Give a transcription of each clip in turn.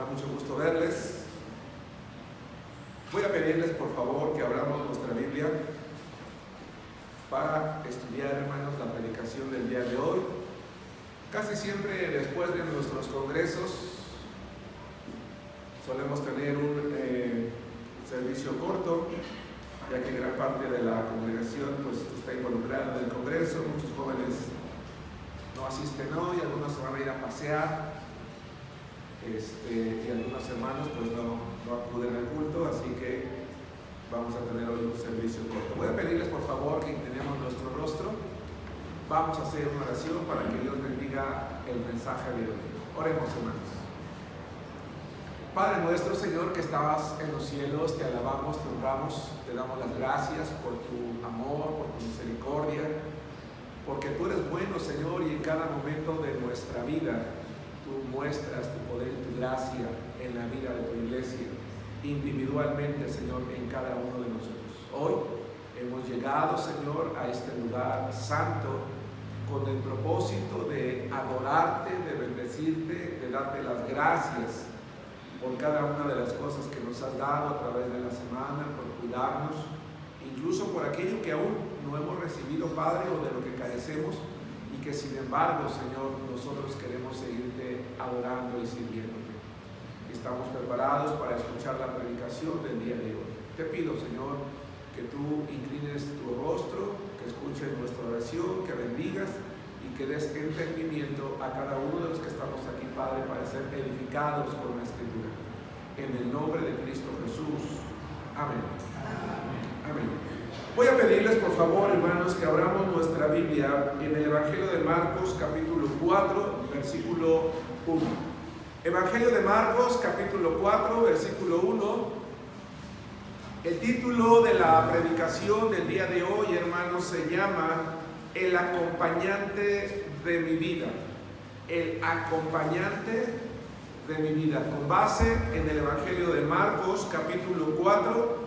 da mucho gusto verles. Voy a pedirles por favor que abramos nuestra Biblia para estudiar, hermanos, la predicación del día de hoy. Casi siempre después de nuestros congresos solemos tener un servicio corto, ya que gran parte de la congregación pues está involucrada en el congreso. Muchos jóvenes no asisten hoy, algunos se van a ir a pasear, y algunos hermanos pues no acuden al culto, así que vamos a tener hoy un servicio corto. Voy a pedirles por favor que inclinemos nuestro rostro. Vamos a hacer una oración para que Dios bendiga el mensaje de hoy. Oremos, hermanos. Padre nuestro, Señor, que estabas en los cielos, te alabamos, te honramos, te damos las gracias por tu amor, por tu misericordia, porque tú eres bueno, Señor, y en cada momento de nuestra vida tú muestras tu poder y tu gracia en la vida de tu iglesia, individualmente, Señor, en cada uno de nosotros. Hoy hemos llegado, Señor, a este lugar santo con el propósito de adorarte, de bendecirte, de darte las gracias por cada una de las cosas que nos has dado a través de la semana, por cuidarnos, incluso por aquello que aún no hemos recibido, Padre, o de lo que carecemos, y que sin embargo, Señor, nosotros queremos seguirte adorando y sirviéndote. Estamos preparados para escuchar la predicación del día de hoy. Te pido, Señor, que tú inclines tu rostro, que escuches nuestra oración, que bendigas y que des entendimiento a cada uno de los que estamos aquí, Padre, para ser edificados con la Escritura. En el nombre de Cristo Jesús. Amén. Amén. Voy a pedirles por favor, hermanos, que abramos nuestra Biblia en el Evangelio de Marcos, capítulo 4, versículo 1. Evangelio de Marcos, capítulo 4, versículo 1. El título de la predicación del día de hoy, hermanos, se llama El acompañante de mi vida. El acompañante de mi vida, con base en el Evangelio de Marcos, capítulo 4,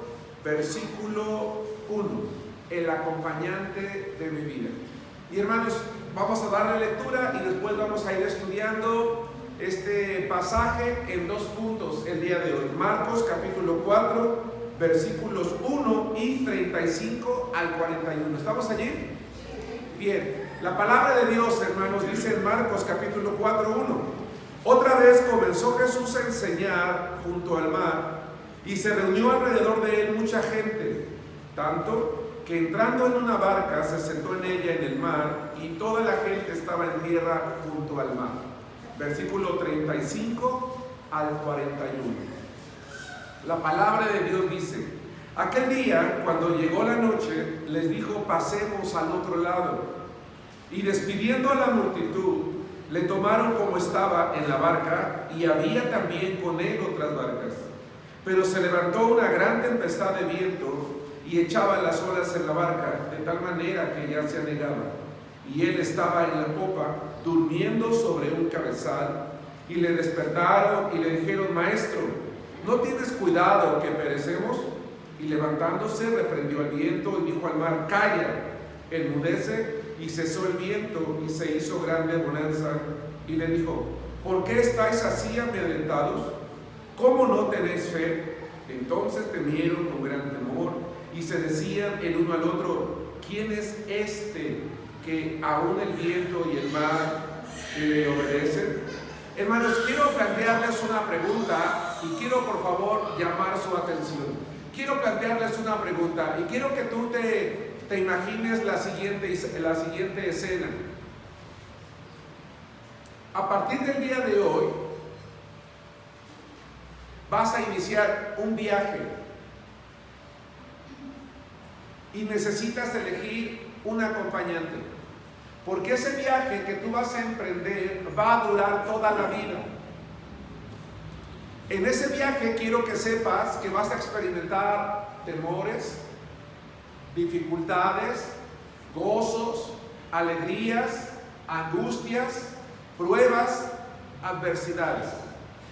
versículo 1. El acompañante de mi vida. Y hermanos, vamos a darle lectura y después vamos a ir estudiando este pasaje en dos puntos el día de hoy. Marcos, capítulo 4, versículos 1 y 35 al 41. ¿Estamos allí? Bien, la palabra de Dios, hermanos, dice en Marcos capítulo 4, 1. Otra vez comenzó Jesús a enseñar junto al mar, y se reunió alrededor de él mucha gente, tanto que entrando en una barca se sentó en ella en el mar, y toda la gente estaba en tierra junto al mar. Versículo 35 al 41. La palabra de Dios dice: aquel día, cuando llegó la noche, les dijo: pasemos al otro lado. Y despidiendo a la multitud, le tomaron como estaba en la barca, y había también con él otras barcas. Pero se levantó una gran tempestad de viento, y echaba las olas en la barca, de tal manera que ya se anegaba. Y él estaba en la popa, durmiendo sobre un cabezal. Y le despertaron y le dijeron: maestro, ¿no tienes cuidado que perecemos? Y levantándose reprendió al viento y dijo al mar: calla, enmudece. Y cesó el viento y se hizo grande bonanza. Y le dijo: ¿por qué estáis así amedrentados? ¿Cómo no tenéis fe? Entonces temieron con gran temor y se decían el uno al otro: ¿quién es este que aún el viento y el mar le obedecen? Hermanos, quiero plantearles una pregunta y quiero por favor llamar su atención. Quiero plantearles una pregunta y quiero que tú te imagines la siguiente escena. A partir del día de hoy vas a iniciar un viaje y necesitas elegir un acompañante, porque ese viaje que tú vas a emprender va a durar toda la vida. En ese viaje quiero que sepas que vas a experimentar temores, dificultades, gozos, alegrías, angustias, pruebas, adversidades.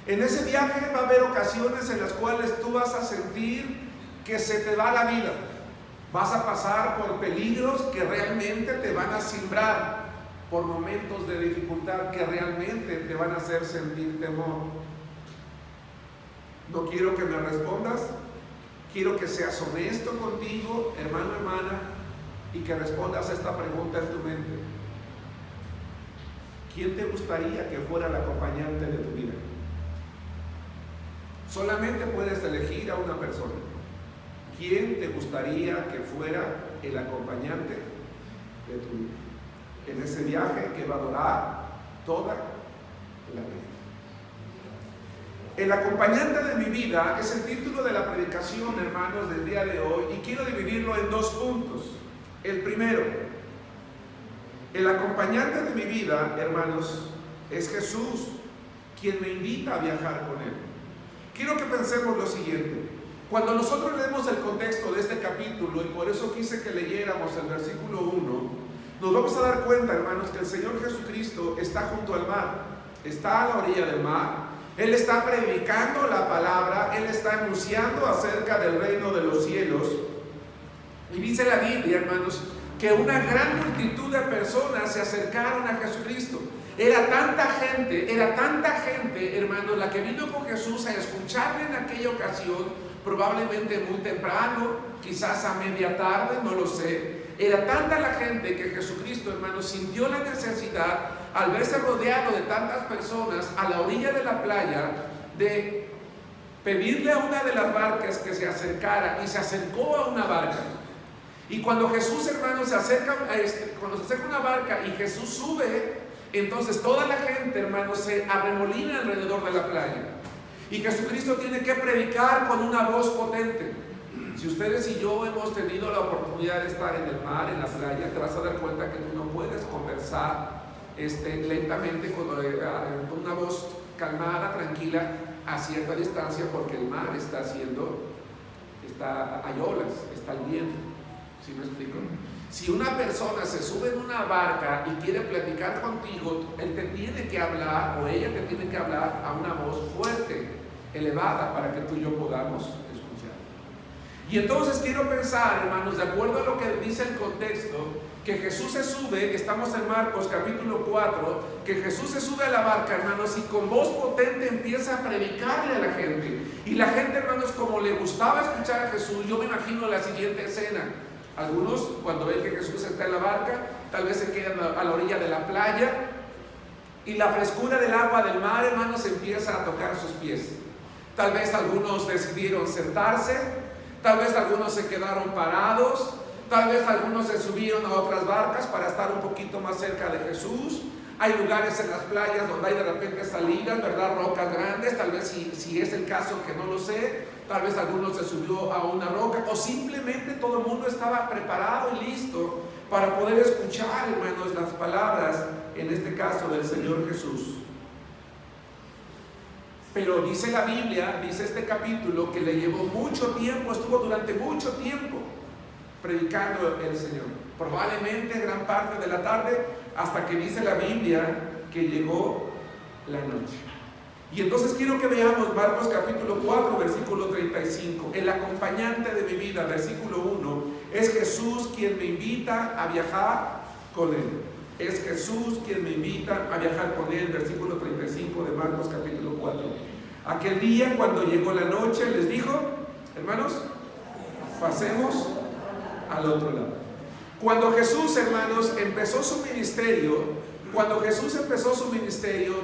En ese viaje va a haber ocasiones en las cuales tú vas a sentir que se te va la vida. Vas a pasar por peligros que realmente te van a simbrar, por momentos de dificultad que realmente te van a hacer sentir temor. No quiero que me respondas, quiero que seas honesto contigo, hermano, hermana, y que respondas a esta pregunta en tu mente. ¿Quién te gustaría que fuera el acompañante de tu vida? Solamente puedes elegir a una persona. ¿Quién te gustaría que fuera el acompañante de tu vida en ese viaje que va a durar toda la vida? El acompañante de mi vida es el título de la predicación, hermanos, del día de hoy, y quiero dividirlo en 2 puntos. El primero, el acompañante de mi vida, hermanos, es Jesús, quien me invita a viajar con Él. Quiero que pensemos lo siguiente. Cuando nosotros leemos el contexto de este capítulo, y por eso quise que leyéramos el versículo 1, nos vamos a dar cuenta, hermanos, que el Señor Jesucristo está junto al mar, está a la orilla del mar. Él está predicando la palabra, Él está anunciando acerca del reino de los cielos. Y dice la Biblia, hermanos, que una gran multitud de personas se acercaron a Jesucristo. Era tanta gente, hermanos, la que vino con Jesús a escucharle en aquella ocasión, probablemente muy temprano, quizás a media tarde, no lo sé. Era tanta la gente que Jesucristo, hermanos, sintió la necesidad, al verse rodeado de tantas personas a la orilla de la playa, de pedirle a una de las barcas que se acercara, y se acercó a una barca. Y cuando Jesús, hermanos, cuando se acerca a una barca y Jesús sube, entonces toda la gente, hermanos, se arremolina alrededor de la playa. Y Jesucristo tiene que predicar con una voz potente. Si ustedes y yo hemos tenido la oportunidad de estar en el mar, en la playa, te vas a dar cuenta que tú no puedes conversar lentamente con una voz calmada, tranquila, a cierta distancia, porque el mar hay olas, está el viento. ¿Sí me explico? Si una persona se sube en una barca y quiere platicar contigo, él te tiene que hablar, o ella te tiene que hablar a una voz fuerte, elevada, para que tú y yo podamos escuchar. Y entonces quiero pensar, hermanos, de acuerdo a lo que dice el contexto, que Jesús se sube, estamos en Marcos capítulo 4, que Jesús se sube a la barca, hermanos, y con voz potente empieza a predicarle a la gente. Y la gente, hermanos, como le gustaba escuchar a Jesús, yo me imagino la siguiente escena. Algunos, cuando ven que Jesús está en la barca, tal vez se quedan a la orilla de la playa, y la frescura del agua del mar, hermanos, empieza a tocar sus pies. Tal vez algunos decidieron sentarse, tal vez algunos se quedaron parados, tal vez algunos se subieron a otras barcas para estar un poquito más cerca de Jesús. Hay lugares en las playas donde hay de repente salidas, ¿verdad? Rocas grandes, tal vez si es el caso, que no lo sé, tal vez alguno se subió a una roca, o simplemente todo el mundo estaba preparado y listo para poder escuchar, hermanos, las palabras, en este caso del Señor Jesús. Pero dice la Biblia, dice este capítulo, que le llevó mucho tiempo, estuvo durante mucho tiempo predicando el Señor, probablemente gran parte de la tarde, hasta que dice la Biblia que llegó la noche. Y entonces quiero que veamos Marcos capítulo 4, versículo 35. El acompañante de mi vida, versículo 1, es Jesús quien me invita a viajar con Él. Es Jesús quien me invita a viajar con Él, versículo 35 de Marcos capítulo 4. Aquel día, cuando llegó la noche, les dijo, hermanos, pasemos al otro lado. Cuando Jesús, hermanos, empezó su ministerio,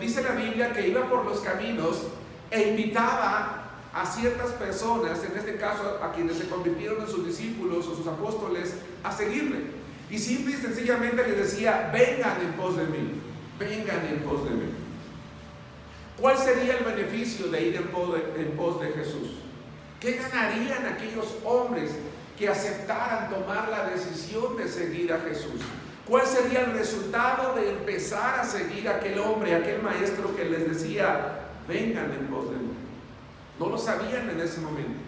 dice la Biblia que iba por los caminos e invitaba a ciertas personas, en este caso a quienes se convirtieron en sus discípulos o sus apóstoles, a seguirle. Y simple y sencillamente les decía, vengan en pos de mí, vengan en pos de mí. ¿Cuál sería el beneficio de ir en pos de Jesús? ¿Qué ganarían aquellos hombres que aceptaran tomar la decisión de seguir a Jesús? ¿Cuál sería el resultado de empezar a seguir a aquel hombre, a aquel maestro que les decía, vengan en pos de mí? No lo sabían en ese momento,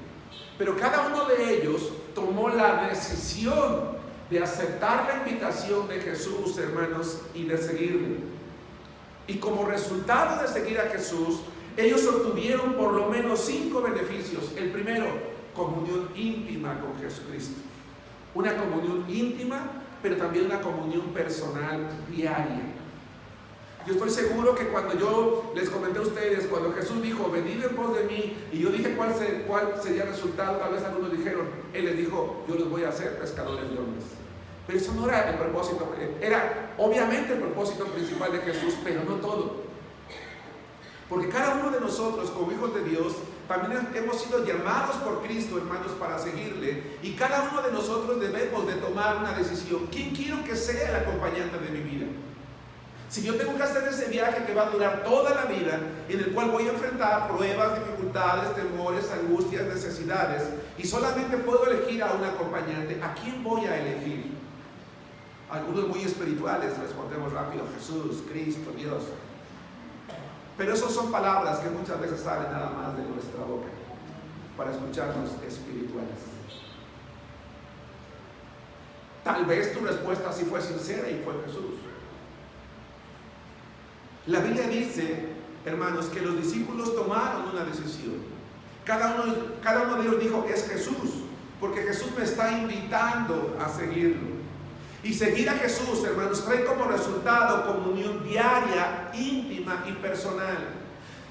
pero cada uno de ellos tomó la decisión de aceptar la invitación de Jesús, hermanos, y de seguirle. Y como resultado de seguir a Jesús, ellos obtuvieron por lo menos 5 beneficios. El primero, comunión íntima con Jesucristo. Una comunión íntima, pero también una comunión personal diaria. Yo estoy seguro que cuando yo les comenté a ustedes, cuando Jesús dijo, venid en pos de mí, y yo dije cuál sería el resultado, tal vez algunos dijeron, Él les dijo, yo los voy a hacer pescadores de hombres. Pero eso no era el propósito, era obviamente el propósito principal de Jesús, pero no todo. Porque cada uno de nosotros, como hijos de Dios, también hemos sido llamados por Cristo, hermanos, para seguirle. Y cada uno de nosotros debemos de tomar una decisión. ¿Quién quiero que sea el acompañante de mi vida? Si yo tengo que hacer ese viaje que va a durar toda la vida, en el cual voy a enfrentar pruebas, dificultades, temores, angustias, necesidades, y solamente puedo elegir a un acompañante, ¿a quién voy a elegir? Algunos muy espirituales respondemos rápido, Jesús, Cristo, Dios. Pero esas son palabras que muchas veces salen nada más de nuestra boca para escucharnos espirituales. Tal vez tu respuesta sí fue sincera y fue Jesús. La Biblia dice, hermanos, que los discípulos tomaron una decisión. Cada uno de ellos dijo, es Jesús, porque Jesús me está invitando a seguirlo. Y seguir a Jesús, hermanos, trae como resultado comunión diaria, íntima y personal.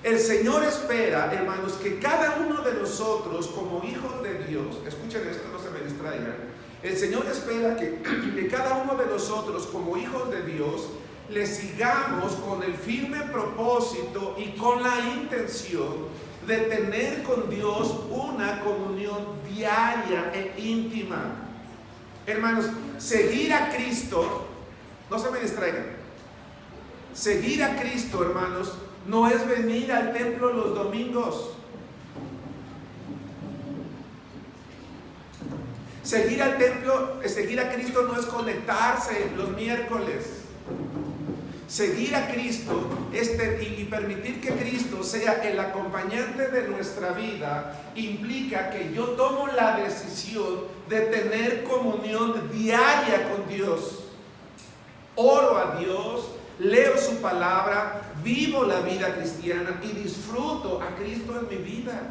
El Señor espera, hermanos, que cada uno de nosotros como hijos de Dios, escuchen esto, no se me distraigan. El Señor espera que cada uno de nosotros como hijos de Dios le sigamos con el firme propósito y con la intención de tener con Dios una comunión diaria e íntima. Hermanos, seguir a Cristo, no se me distraigan, seguir a Cristo, hermanos, no es venir al templo los domingos. Seguir al templo, seguir a Cristo no es conectarse los miércoles. Seguir a Cristo y permitir que Cristo sea el acompañante de nuestra vida implica que yo tomo la decisión de tener comunión diaria con Dios. Oro a Dios, leo su palabra, vivo la vida cristiana y disfruto a Cristo en mi vida.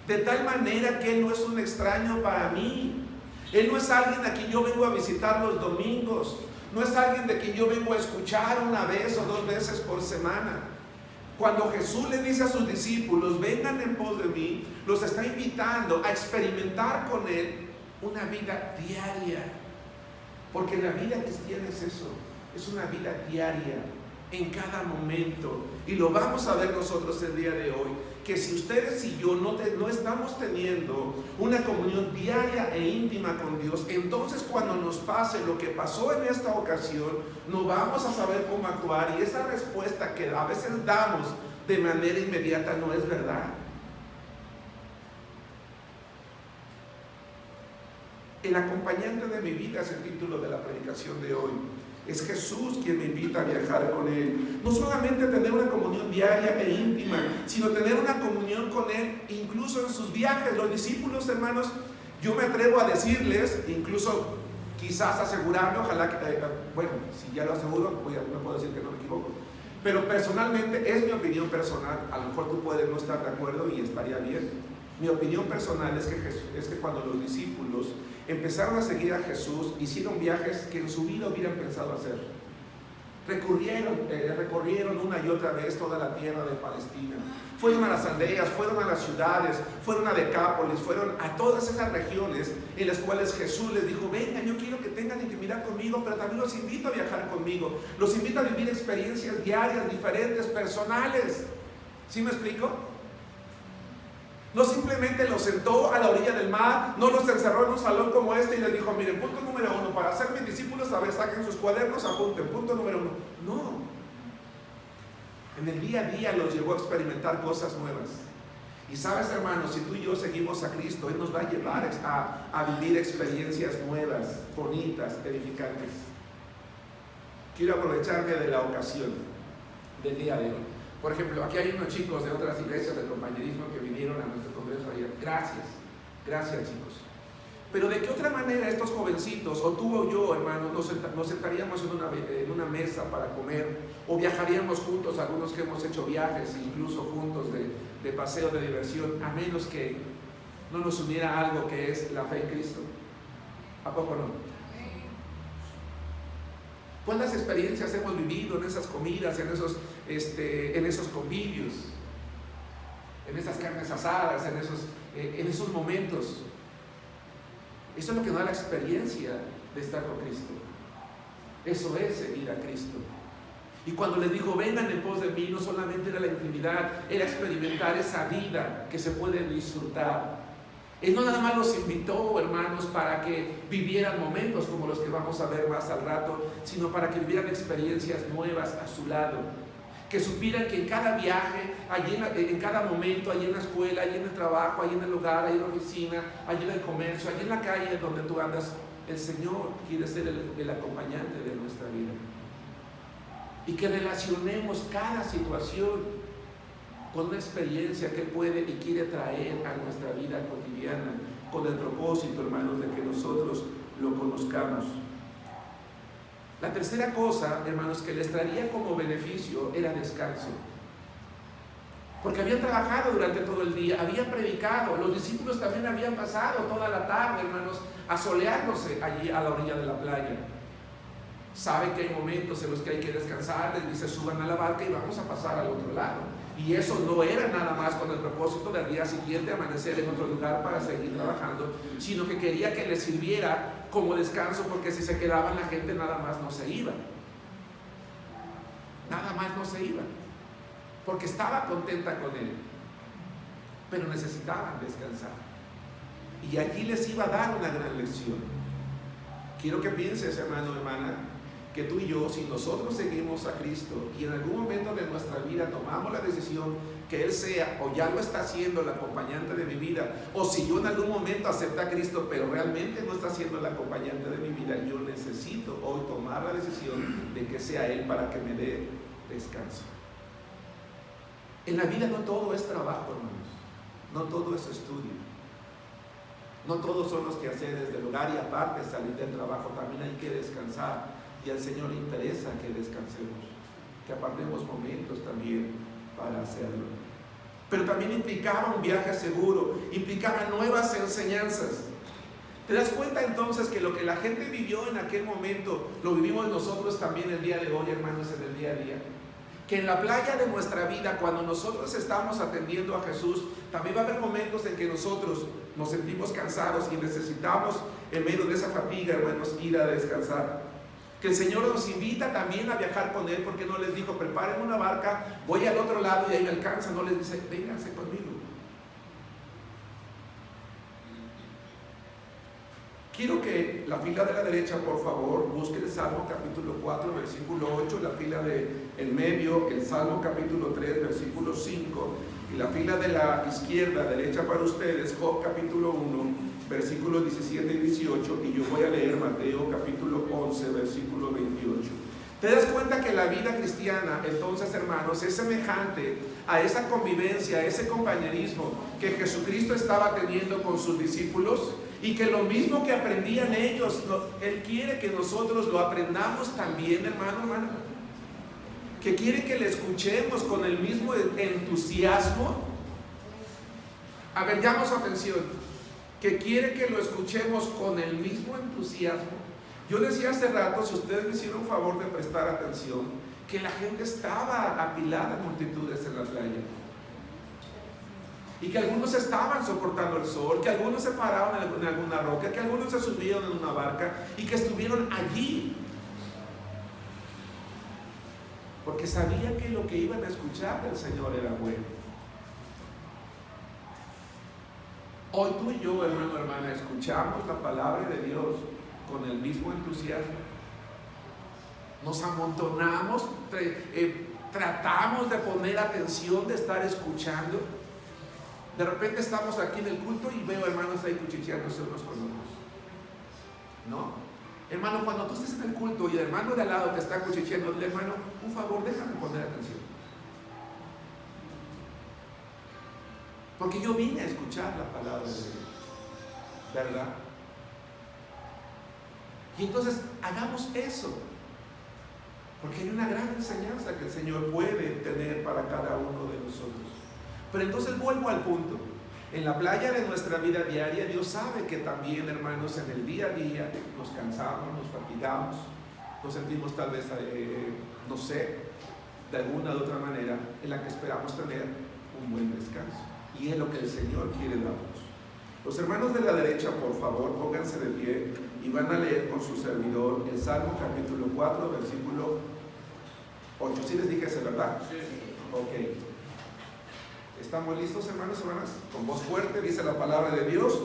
De tal manera que Él no es un extraño para mí. Él no es alguien a quien yo vengo a visitar los domingos. No es alguien de quien yo vengo a escuchar una vez o dos veces por semana. Cuando Jesús le dice a sus discípulos, vengan en pos de mí, los está invitando a experimentar con Él una vida diaria. Porque la vida cristiana es eso, es una vida diaria, en cada momento. Y lo vamos a ver nosotros el día de hoy, que si ustedes y yo no estamos teniendo una comunión diaria e íntima con Dios, entonces cuando nos pase lo que pasó en esta ocasión, no vamos a saber cómo actuar, y esa respuesta que a veces damos de manera inmediata no es verdad. El acompañante de mi vida es el título de la predicación de hoy. Es Jesús quien me invita a viajar con Él. No solamente tener una comunión diaria e íntima, sino tener una comunión con Él incluso en sus viajes. Los discípulos, hermanos, yo me atrevo a decirles, incluso quizás asegurarme, ojalá que, bueno, si ya lo aseguro, no puedo decir que no me equivoco. Pero personalmente, es mi opinión personal, a lo mejor tú puedes no estar de acuerdo y estaría bien. Mi opinión personal es que cuando los discípulos empezaron a seguir a Jesús, hicieron viajes que en su vida hubieran pensado hacer. Recorrieron una y otra vez toda la tierra de Palestina. Fueron a las aldeas, fueron a las ciudades, fueron a Decápolis, fueron a todas esas regiones en las cuales Jesús les dijo, vengan, yo quiero que tengan intimidad conmigo, pero también los invito a viajar conmigo. Los invito a vivir experiencias diarias, diferentes, personales. ¿Sí me explico? No simplemente los sentó a la orilla del mar, no los encerró en un salón como este y les dijo, miren, punto número 1, para ser mis discípulos, a ver, saquen sus cuadernos, apunten, punto número 1. No. En el día a día los llevó a experimentar cosas nuevas. Y sabes, hermanos, si tú y yo seguimos a Cristo, Él nos va a llevar a vivir experiencias nuevas, bonitas, edificantes. Quiero aprovecharme de la ocasión del día de hoy. Por ejemplo, aquí hay unos chicos de otras iglesias del compañerismo que vinieron a nuestro congreso ayer. Gracias chicos. Pero de qué otra manera estos jovencitos, o tú o yo, hermano, nos sentaríamos en una mesa para comer, o viajaríamos juntos, algunos que hemos hecho viajes, incluso juntos de paseo de diversión, a menos que no nos uniera algo que es la fe en Cristo. ¿A poco no? ¿Cuántas experiencias hemos vivido en esas comidas, en esos convivios, en esas carnes asadas, en esos momentos? Eso es lo que nos da la experiencia de estar con Cristo. Eso es seguir a Cristo. Y cuando les dijo, vengan en pos de mí, no solamente era la intimidad, era experimentar esa vida que se puede disfrutar. Él no nada más los invitó, hermanos, para que vivieran momentos como los que vamos a ver más al rato, sino para que vivieran experiencias nuevas a su lado. Que supieran que en cada viaje, allí en cada momento, allí en la escuela, allí en el trabajo, allí en el hogar, allí en la oficina, allí en el comercio, allí en la calle donde tú andas, el Señor quiere ser el acompañante de nuestra vida. Y que relacionemos cada situación con una experiencia que Él puede y quiere traer a nuestra vida cotidiana, con el propósito, hermanos, de que nosotros lo conozcamos. La tercera cosa, hermanos, que les traería como beneficio era descanso. Porque habían trabajado durante todo el día, habían predicado, los discípulos también habían pasado toda la tarde, hermanos, asoleándose allí a la orilla de la playa. Saben que hay momentos en los que hay que descansar, les dice suban a la barca y vamos a pasar al otro lado. Y eso no era nada más con el propósito del día siguiente amanecer en otro lugar para seguir trabajando, sino que quería que les sirviera como descanso, porque si se quedaban la gente nada más no se iba. Nada más no se iba, porque estaba contenta con Él, pero necesitaban descansar. Y allí les iba a dar una gran lección. Quiero que pienses, hermano, hermana, que tú y yo, si nosotros seguimos a Cristo y en algún momento de nuestra vida tomamos la decisión que Él sea, o ya lo está haciendo, el acompañante de mi vida, o si yo en algún momento acepto a Cristo pero realmente no está siendo el acompañante de mi vida, yo necesito hoy tomar la decisión de que sea Él para que me dé descanso. En la vida no todo es trabajo, hermanos, no todo es estudio, no todos son los quehaceres del hogar, y aparte de salir del trabajo también hay que descansar. Y al Señor le interesa que descansemos, que apartemos momentos también para hacerlo. Pero también implicaba un viaje seguro, implicaba nuevas enseñanzas. ¿Te das cuenta entonces que lo que la gente vivió en aquel momento, lo vivimos nosotros también el día de hoy, hermanos, en el día a día? Que en la playa de nuestra vida, cuando nosotros estamos atendiendo a Jesús, también va a haber momentos en que nosotros nos sentimos cansados y necesitamos, en medio de esa fatiga, hermanos, ir a descansar. Que el Señor nos invita también a viajar con Él, porque no les dijo, preparen una barca, voy al otro lado y ahí me alcanza. No les dice, vénganse conmigo. Quiero que la fila de la derecha, por favor, busque el Salmo capítulo 4, versículo 8, la fila del medio, el Salmo capítulo 3, versículo 5, y la fila de la izquierda, derecha para ustedes, Job capítulo 1, versículos 17 y 18, y yo voy a leer Mateo capítulo 11, versículo 28. ¿Te das cuenta que la vida cristiana, entonces, hermanos, es semejante a esa convivencia, a ese compañerismo que Jesucristo estaba teniendo con sus discípulos? Y que lo mismo que aprendían ellos, Él quiere que nosotros lo aprendamos también, hermano, hermana. Que quiere que le escuchemos con el mismo entusiasmo. A ver, llama su atención. Que quiere que lo escuchemos con el mismo entusiasmo. Yo decía hace rato, si ustedes me hicieron favor de prestar atención, que la gente estaba apilada en multitudes en la playa. Y que algunos estaban soportando el sol, que algunos se pararon en alguna roca, que algunos se subieron en una barca y que estuvieron allí. Porque sabían que lo que iban a escuchar del Señor era bueno. Hoy tú y yo, hermano, hermana, escuchamos la palabra de Dios con el mismo entusiasmo. Nos amontonamos, tratamos de poner atención, de estar escuchando. De repente estamos aquí en el culto y veo hermanos ahí cuchicheándose unos con otros. ¿No? Hermano, cuando tú estés en el culto y el hermano de al lado te está cuchicheando, dile, hermano, un favor, déjame poner atención. Porque yo vine a escuchar la palabra de Dios, ¿verdad? Y entonces hagamos eso, porque hay una gran enseñanza que el Señor puede tener para cada uno de nosotros. Pero entonces vuelvo al punto. En la playa de nuestra vida diaria, Dios sabe que también, hermanos, en el día a día nos cansamos, nos fatigamos. nos sentimos tal vez, no sé, de alguna u otra manera en la que esperamos tener un buen descanso. Y es lo que el Señor quiere darnos. Los hermanos de la derecha, por favor, pónganse de pie y van a leer con su servidor el Salmo capítulo 4, versículo 8. ¿Sí les dije ese, verdad? Sí. Ok. ¿Estamos listos, hermanos y hermanas? Con voz fuerte dice la palabra de Dios: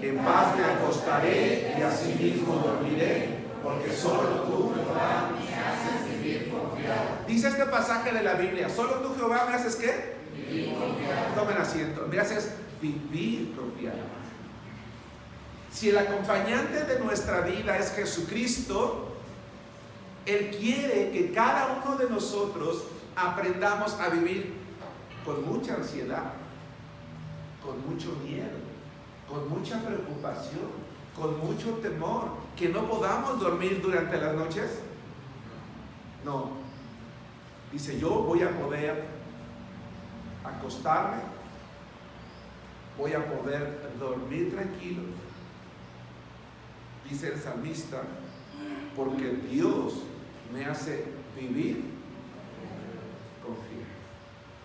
en paz me acostaré y asimismo dormiré, porque solo tú, Jehová, me haces vivir confiado. Dice este pasaje de la Biblia: solo tú, Jehová, me haces ¿qué? Vivir confiado. Tomen asiento. Me haces vivir confiado. Si el acompañante de nuestra vida es Jesucristo, Él quiere que cada uno de nosotros aprendamos a vivir con mucha ansiedad, con mucho miedo, con mucha preocupación, con mucho temor, que no podamos dormir durante las noches. No. Dice: yo voy a poder acostarme, voy a poder dormir tranquilo. Dice el salmista: porque Dios me hace vivir confiado.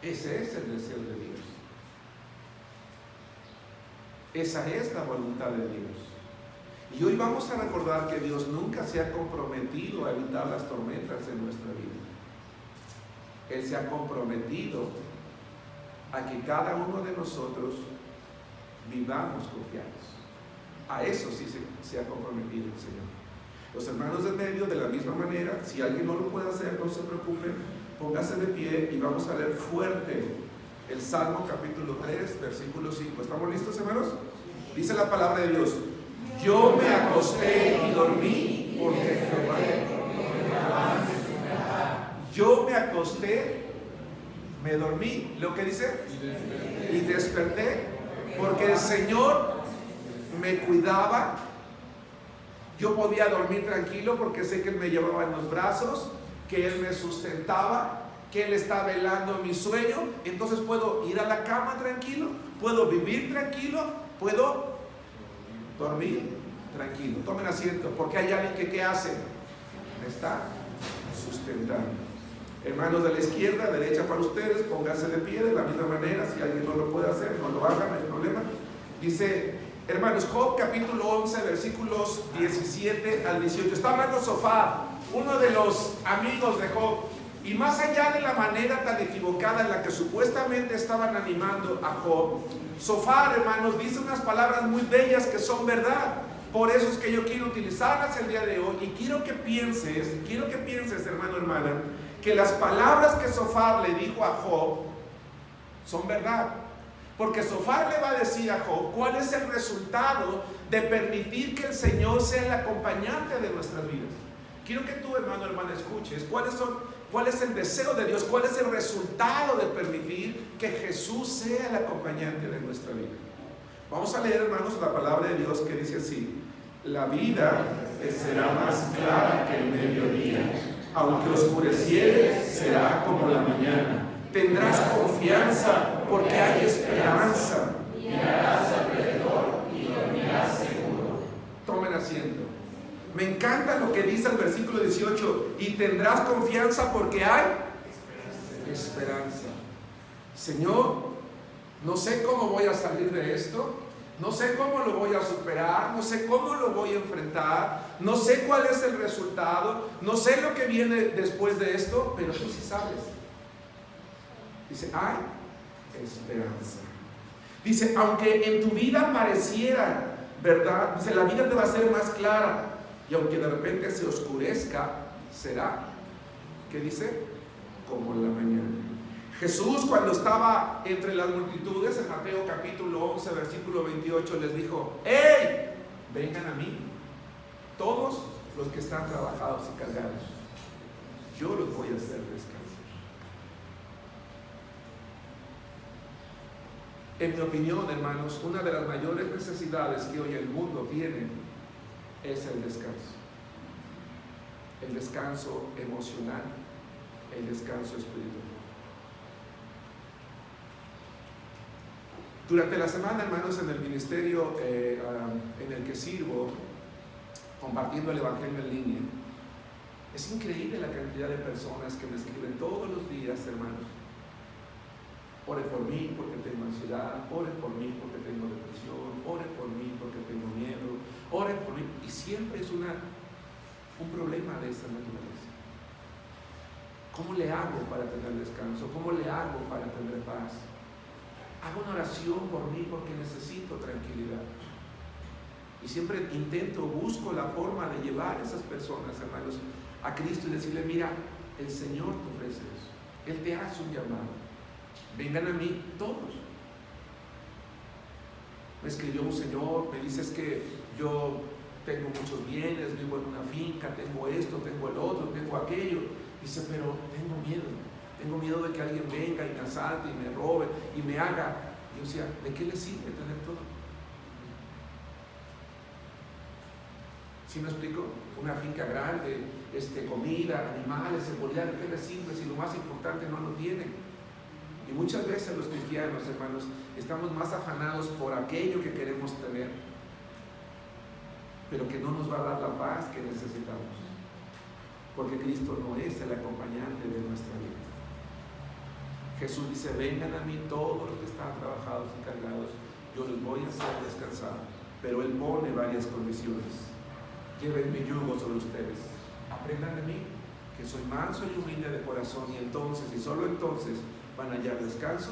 Ese es el deseo de Dios. Esa es la voluntad de Dios. Y hoy vamos a recordar que Dios nunca se ha comprometido a evitar las tormentas en nuestra vida. Él se ha comprometido a que cada uno de nosotros vivamos confiados. A eso sí se ha comprometido el Señor. Los hermanos de medio, de la misma manera, si alguien no lo puede hacer, no se preocupen, póngase de pie y vamos a leer fuerte el Salmo capítulo 3, versículo 5. ¿Estamos listos, hermanos? Dice la palabra de Dios: yo me acosté y dormí porque Jehová. Yo me acosté, me dormí, lo que dice, y desperté porque el Señor me cuidaba. Yo podía dormir tranquilo porque sé que Él me llevaba en los brazos, que Él me sustentaba, que Él está velando mi sueño. Entonces puedo ir a la cama tranquilo, puedo vivir tranquilo, puedo dormir tranquilo. Tomen asiento, porque hay alguien que ¿qué hace? Me está sustentando. Hermanos de la izquierda, derecha para ustedes, pónganse de pie de la misma manera. Si alguien no lo puede hacer, no lo haga, no hay problema. Dice, hermanos, Job capítulo 11, versículos 17 al 18. Está hablando Sofar, uno de los amigos de Job. Y más allá de la manera tan equivocada en la que supuestamente estaban animando a Job, Sofar, hermanos, dice unas palabras muy bellas que son verdad. Por eso es que yo quiero utilizarlas el día de hoy. Y quiero que pienses, hermano, hermana, que las palabras que Sofar le dijo a Job son verdad. Porque Sofar le va a decir a Job cuál es el resultado de permitir que el Señor sea el acompañante de nuestras vidas. Quiero que tú, hermano, hermana, escuches cuál es el deseo de Dios, cuál es el resultado de permitir que Jesús sea el acompañante de nuestra vida. Vamos a leer, hermanos, la palabra de Dios que dice así: la vida será más clara que el mediodía, aunque oscureciere será como la mañana. Tendrás confianza porque hay esperanza. Mirarás alrededor y dormirás seguro. Tomen asiento. Me encanta lo que dice el versículo 18: y tendrás confianza porque hay esperanza. Señor, no sé cómo voy a salir de esto, no sé cómo lo voy a superar, no sé cómo lo voy a enfrentar, no sé cuál es el resultado, no sé lo que viene después de esto, pero tú sí sabes. Dice, hay esperanza. Dice, aunque en tu vida pareciera, ¿verdad? Dice, la vida te va a ser más clara. Y aunque de repente se oscurezca, será, ¿qué dice? Como la mañana. Jesús, cuando estaba entre las multitudes, en Mateo capítulo 11, versículo 28, les dijo: ¡hey! Vengan a mí, todos los que están trabajados y cargados, yo los voy a hacer descansar. En mi opinión, hermanos, una de las mayores necesidades que hoy el mundo tiene es el descanso. El descanso emocional, el descanso espiritual. Durante la semana, hermanos, en el ministerio en el que sirvo, compartiendo el Evangelio en línea, Es increíble la cantidad de personas que me escriben todos los días, hermanos. Ore por mí porque tengo ansiedad, ore por mí porque tengo depresión, ore por mí porque tengo miedo, ore por mí. Y siempre es un problema de esta naturaleza. ¿Cómo le hago para tener descanso? ¿Cómo le hago para tener paz? Hago una oración por mí porque necesito tranquilidad. Y siempre busco la forma de llevar a esas personas, hermanos, a Cristo y decirle: mira, el Señor te ofrece eso. Él te hace un llamado. Vengan a mí todos. Me escribió un señor, me dice: es que yo tengo muchos bienes, vivo en una finca, tengo esto, tengo el otro, tengo aquello. Dice: pero tengo miedo de que alguien venga y me asalte y me robe y me haga. Y yo decía: ¿de qué le sirve tener todo? ¿Sí me explico? Una finca grande, comida, animales, seguridad, ¿de qué le sirve si lo más importante no lo tienen? Y muchas veces los cristianos, hermanos, estamos más afanados por aquello que queremos tener, pero que no nos va a dar la paz que necesitamos, porque Cristo no es el acompañante de nuestra vida. Jesús dice: vengan a mí todos los que están trabajados y cargados, yo les voy a hacer descansar. Pero Él pone varias condiciones. Lleven mi yugo sobre ustedes, aprendan de mí, que soy manso y humilde de corazón, y entonces, y solo entonces, van a hallar descanso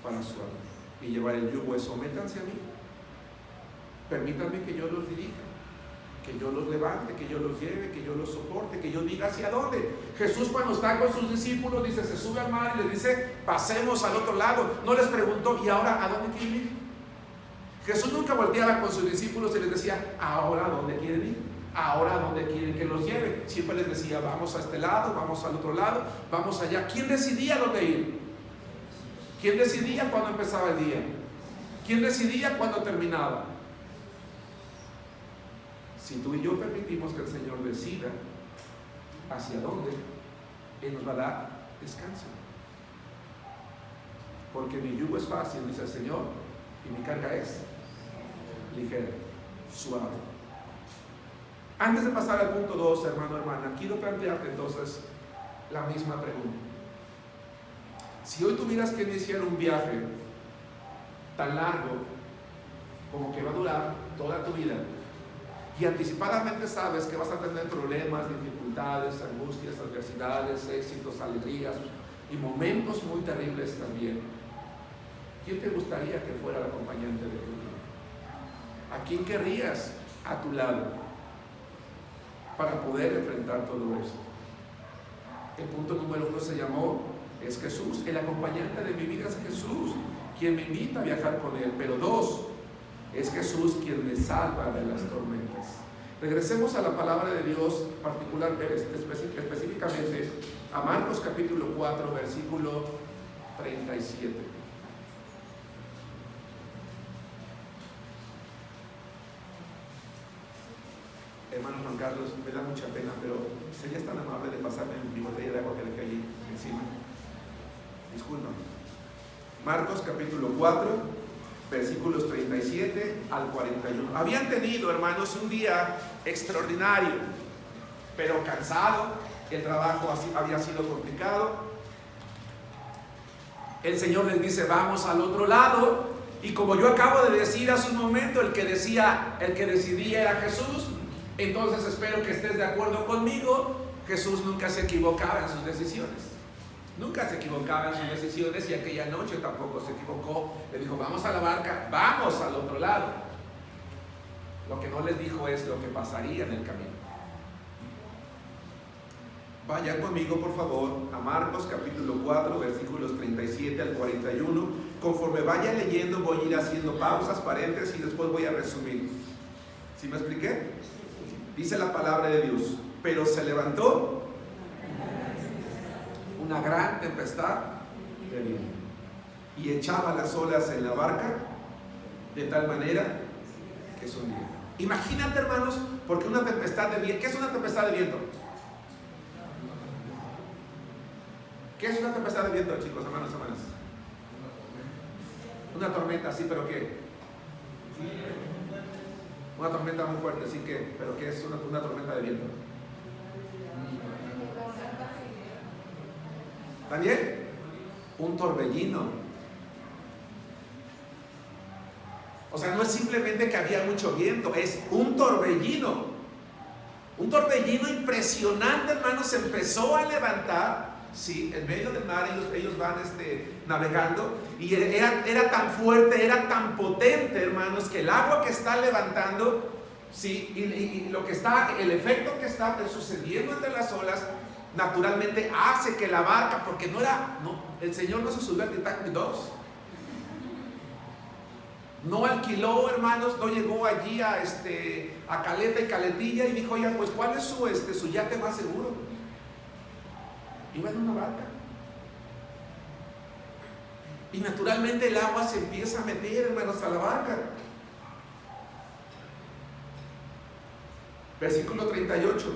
para su alma. Y llevar el yugo es: sométanse a mí, permítanme que yo los dirija, que yo los levante, que yo los lleve, que yo los soporte, que yo diga hacia dónde. Jesús, cuando está con sus discípulos, dice, se sube al mar y les dice: pasemos al otro lado. No les preguntó: ¿y ahora a dónde quieren ir? Jesús nunca volteaba con sus discípulos y les decía: ¿ahora a dónde quieren ir? ¿Ahora a dónde quieren que los lleve? Siempre les decía: vamos a este lado, vamos al otro lado, vamos allá. ¿Quién decidía dónde ir? ¿Quién decidía cuándo empezaba el día? ¿Quién decidía cuándo terminaba? Si tú y yo permitimos que el Señor decida hacia dónde, Él nos va a dar descanso. Porque mi yugo es fácil, dice el Señor, y mi carga es ligera, suave. Antes de pasar al punto 2, hermano, hermana, quiero plantearte entonces la misma pregunta. Si hoy tuvieras que iniciar un viaje tan largo como que va a durar toda tu vida, y anticipadamente sabes que vas a tener problemas, dificultades, angustias, adversidades, éxitos, alegrías y momentos muy terribles también, ¿quién te gustaría que fuera el acompañante de tu vida? ¿A quién querrías a tu lado para poder enfrentar todo esto? El punto número 1 se llamó: es Jesús. El acompañante de mi vida es Jesús, quien me invita a viajar con Él. Pero 2, es Jesús quien me salva de las tormentas. Regresemos a la palabra de Dios, específicamente a Marcos capítulo 4, versículo 37. Hermano Juan Carlos, me da mucha pena, pero serías tan amable de pasarme mi botella de agua que dejé allí encima. Disculpa. Marcos capítulo 4, versículos 37 al 41. Habían tenido, hermanos, un día extraordinario, pero cansado. El trabajo había sido complicado. El Señor les dice: vamos al otro lado. Y como yo acabo de decir hace un momento, el que decidía era Jesús. Entonces espero que estés de acuerdo conmigo. Jesús nunca se equivocaba en sus decisiones. Nunca se equivocaba en sus decisiones, y aquella noche tampoco se equivocó. Le dijo: vamos a la barca, vamos al otro lado. Lo que no les dijo es lo que pasaría en el camino. Vayan conmigo, por favor, a Marcos capítulo 4, versículos 37 al 41. Conforme vaya leyendo, voy a ir haciendo pausas, paréntesis, y después voy a resumir. ¿Sí me expliqué? Dice la palabra de Dios: pero se levantó una gran tempestad de viento y echaba las olas en la barca de tal manera que se hundía. Imagínate, hermanos, porque una tempestad de viento. ¿Qué es una tempestad de viento? ¿Qué es una tempestad de viento, chicos, hermanos, hermanas? Una tormenta, sí, pero ¿qué? Una tormenta muy fuerte, sí, que, pero ¿qué es una tormenta de viento? ¿También? Un torbellino. O sea, no es simplemente que había mucho viento, es un torbellino. Un torbellino impresionante, hermanos, se empezó a levantar, ¿sí? En medio del mar. Ellos van navegando, y era tan fuerte, era tan potente, hermanos, que el agua que está levantando, ¿sí? Y lo que está, el efecto que está sucediendo entre las olas, naturalmente hace que la barca, porque el Señor no se subió al Titanic 2. No alquiló, hermanos, no llegó allí a Caleta y Caletilla y dijo, oiga, pues ¿cuál es su yate más seguro? Iba en una barca. Y naturalmente el agua se empieza a meter, hermanos, a la barca. Versículo 38.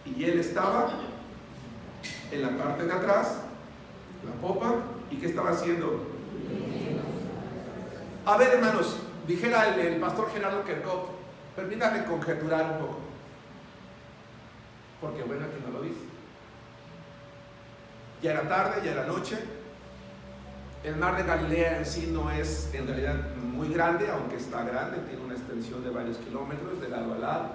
Y él estaba en la parte de atrás, la popa, ¿y qué estaba haciendo? A ver, hermanos, dijera el pastor Gerardo Kerkhoff, permítanme conjeturar un poco, porque bueno, aquí no lo dice. Ya era tarde, ya era noche. El mar de Galilea en sí no es en realidad muy grande, aunque está grande, tiene una extensión de varios kilómetros de lado a lado.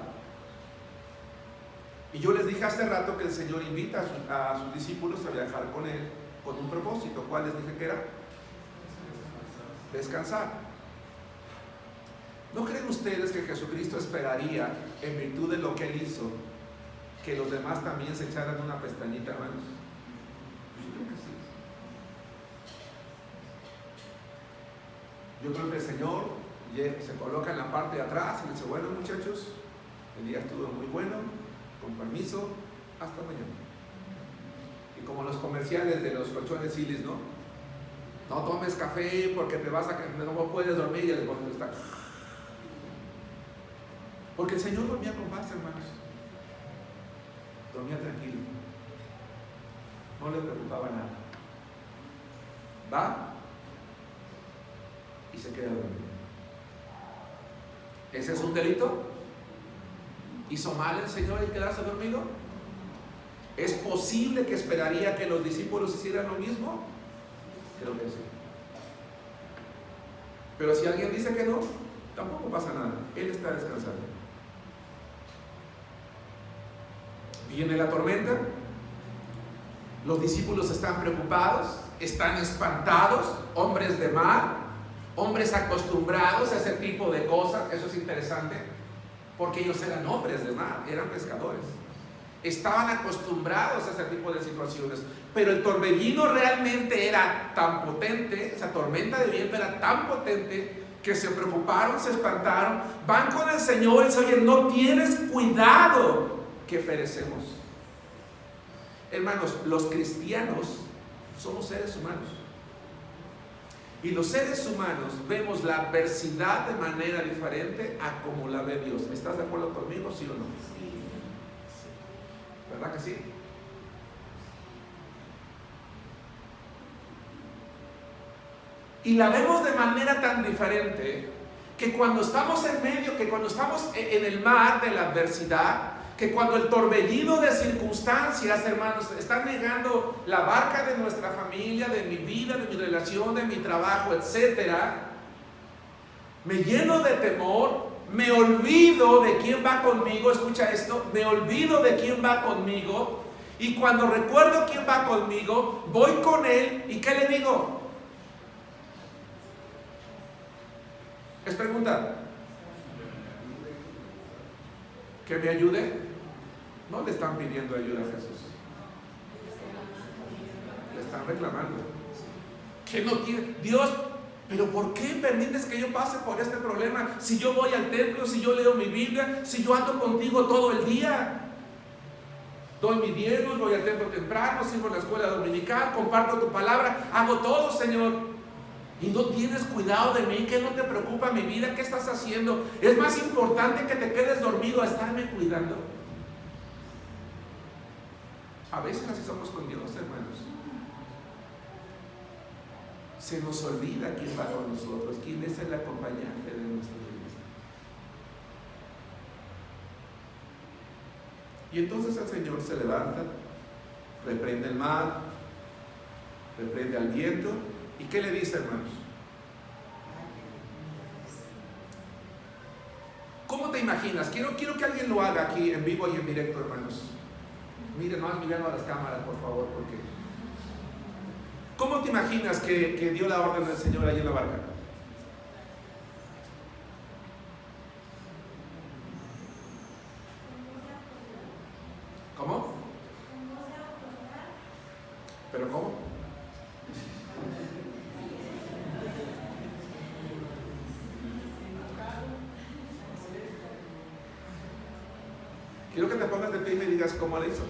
Y yo les dije hace rato que el Señor invita a sus discípulos a viajar con Él con un propósito. ¿Cuál les dije que era? Descansar. ¿No creen ustedes que Jesucristo esperaría, en virtud de lo que Él hizo, que los demás también se echaran una pestañita, hermanos? Yo creo que sí. Yo creo que el Señor se coloca en la parte de atrás y dice, bueno, muchachos, el día estuvo muy bueno, con permiso, hasta mañana. Y como los comerciales de los colchones Silis, ¿no? No tomes café porque no puedes dormir, y el esposo está. Porque el Señor dormía con paz, hermanos. Dormía tranquilo. No le preocupaba nada. Va y se queda dormido. ¿Ese es un delito? ¿Hizo mal el Señor en quedarse dormido? ¿Es posible que esperaría que los discípulos hicieran lo mismo? Creo que sí. Pero si alguien dice que no, tampoco pasa nada. Él está descansando. Viene la tormenta. Los discípulos están preocupados, están espantados, hombres de mar, hombres acostumbrados a ese tipo de cosas. Eso es interesante, porque ellos eran hombres de mar, eran pescadores. Estaban acostumbrados a ese tipo de situaciones, pero el torbellino realmente era tan potente, esa tormenta de viento era tan potente que se preocuparon, se espantaron, van con el Señor y dicen, oye, no tienes cuidado que perecemos. Hermanos, los cristianos somos seres humanos, y los seres humanos vemos la adversidad de manera diferente a como la ve Dios. ¿Estás de acuerdo conmigo, sí o no? ¿Verdad que sí? Y la vemos de manera tan diferente que cuando estamos en medio, que cuando estamos en el mar de la adversidad, que cuando el torbellino de circunstancias, hermanos, están negando la barca de nuestra familia, de mi vida, de mi relación, de mi trabajo, etcétera, me lleno de temor. Me olvido de quién va conmigo. Escucha esto, me olvido de quién va conmigo, y cuando recuerdo quién va conmigo, voy con él. ¿Y qué le digo? Es pregunta. ¿Que me ayude? No le están pidiendo ayuda a Jesús, le están reclamando. ¿Que no quiere? Dios, ¿pero por qué permites que yo pase por este problema? Si yo voy al templo, si yo leo mi Biblia, si yo ando contigo todo el día, doy mi diezmos, voy al templo temprano, sirvo en la escuela dominical, comparto tu palabra, hago todo, Señor, y no tienes cuidado de mí. ¿Qué no te preocupa mi vida? ¿Qué estás haciendo? Es más importante que te quedes dormido a estarme cuidando. A veces así somos con Dios, hermanos. Se nos olvida quién va con nosotros, quién es el acompañante de nuestra vida. Y entonces el Señor se levanta, reprende el mar, reprende al viento. ¿Y qué le dice, hermanos? ¿Cómo te imaginas? Quiero que alguien lo haga aquí en vivo y en directo, hermanos. Miren, no mirando a las cámaras, por favor, porque... ¿Cómo te imaginas que dio la orden del Señor ahí en la barca? ¿Cómo? ¿Pero cómo? Quiero que te pongas de pie y me digas cómo le hizo.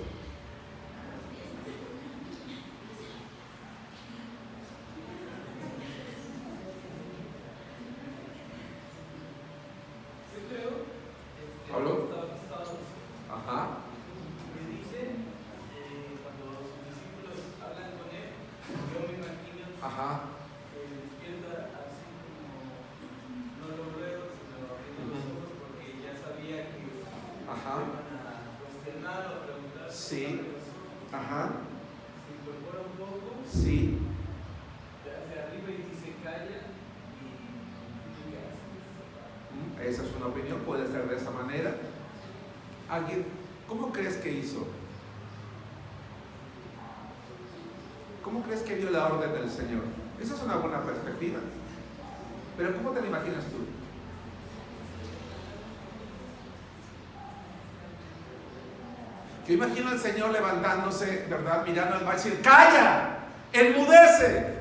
¿Habló? Ajá. Me dice, cuando sus discípulos hablan con él, yo me imagino Ajá. que despierta así como, no lo veo, sino abriendo los ojos, porque ya sabía que Ajá. iban a cuestionar o preguntar. Sí. Ajá. Se incorpora un poco, Sí. hacia arriba y dice calla, y ¿qué hace? Esa es una opinión, puede ser de esa manera. ¿Alguien, cómo crees que hizo? ¿Cómo crees que dio la orden del Señor? Esa es una buena perspectiva. Pero ¿cómo te lo imaginas tú? Yo imagino al Señor levantándose, ¿verdad? Mirando al mar y decir, ¡calla! ¡Enmudece!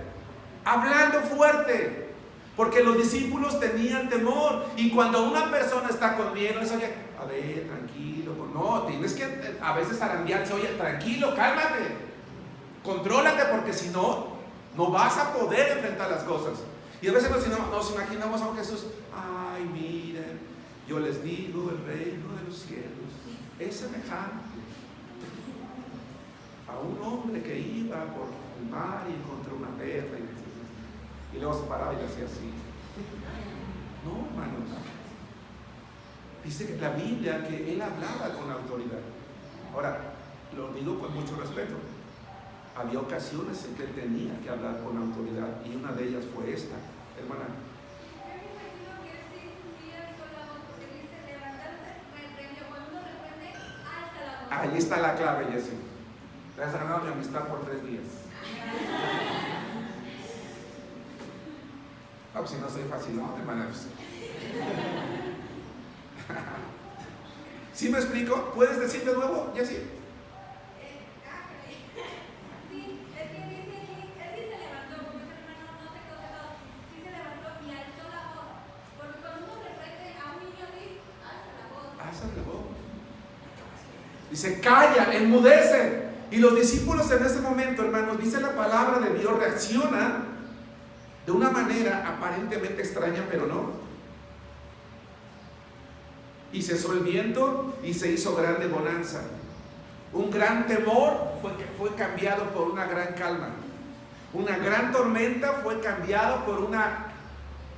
Hablando fuerte. Porque los discípulos tenían temor. Y cuando una persona está con miedo, es, oye, a ver, tranquilo. No, tienes que a veces zarandearse, oye, tranquilo, cálmate. Contrólate, porque si no, no vas a poder enfrentar las cosas. Y a veces nos imaginamos a un Jesús, ay, miren, yo les digo, el reino de los cielos es semejante a un hombre que iba por el mar y encontró una perla y luego se paraba y le hacía así. No, hermanos. Dice que la Biblia que él hablaba con autoridad. Ahora, lo digo con mucho respeto. Había ocasiones en que él tenía que hablar con autoridad y una de ellas fue esta, hermana. Ahí está la clave, Jessy. Te has ganado mi amistad por 3 días. No, pues si no soy fácil, no, hermana. ¿Sí me explico? ¿Puedes decir de nuevo, Jessy? Sí, es que dice, él sí se levantó, como ese hermano no se conoce, sí se levantó y alzó la voz. Porque cuando uno reprende a un niño así, alza la voz. Alza la voz. Dice, calla, enmudece. Y los discípulos en ese momento, hermanos, dice la palabra de Dios, reacciona de una manera aparentemente extraña, pero no. Y cesó el viento y se hizo grande bonanza. Un gran temor fue cambiado por una gran calma. Una gran tormenta fue cambiada por una